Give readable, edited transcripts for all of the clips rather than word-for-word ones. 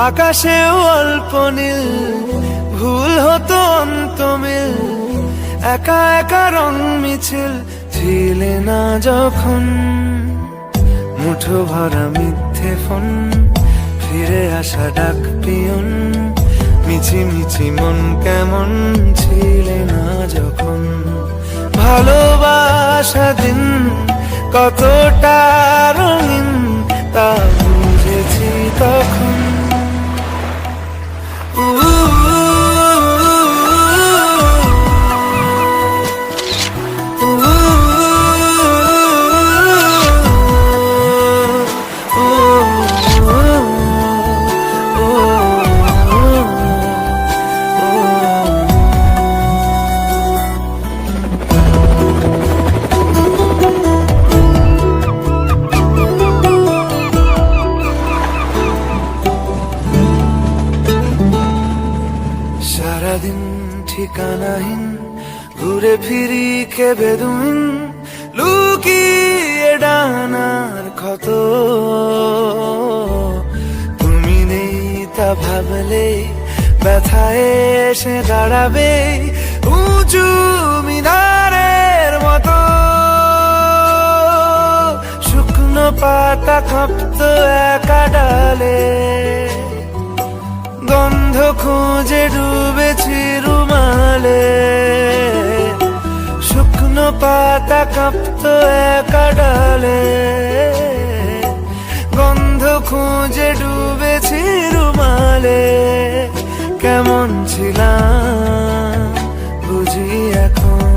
আকাশেও অল্প নীল, ভুল হতো অন্তমিল, একা একা রং মিছিল ছিলে না যখন। মুঠো ভরা মিথ্যে ফোন, ফিরে আসা ডাক পিয়ন, মিছি মিছি মন কেমন ছিলে না যখন। ভালোবাসা দিন কতটা রঙিন তা বুঝেছি তখন। সারাদিন ঠিকানাহীন, ঘুরে ফিরি খেবে দুদিন, লুকিয়ে ডানার ক্ষত। তুমি নেই তা ভাবলে ব্যথায় এসে দাঁড়াবে উঁচু মিনারের মতো। শুকনো পাতা কাঁপতো একা ডালে, গন্ধ খুঁজে ডুবেছি রুমালে। শুকনো পাতা কাঁপতো একা ডালে, গন্ধ খুঁজে ডুবেছি রুমালে। কেমন ছিলাম বুঝি এখন,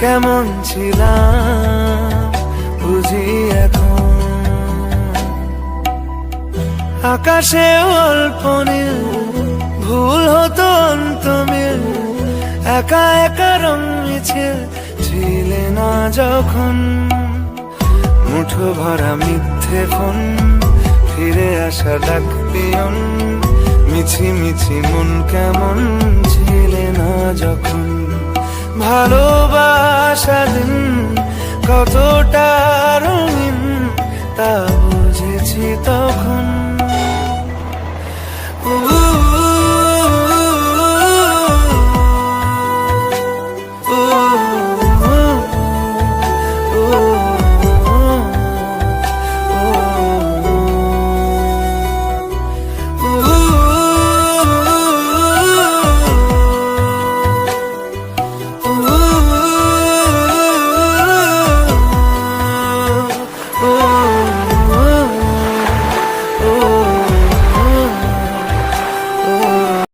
কেমন ছিলাম বুঝি এখন। আকাশে অল্প নীল, ভুল হতো অন্তমিল, একা একা রং মিছিল ছিলে না যখন। মুঠো ভরা মিথ্যে ফোন, ফিরে আসা ডাক পিয়ন, মিছি মিছি মন কেমন ছিলে না যখন। ভালোবাসা দিন কতটা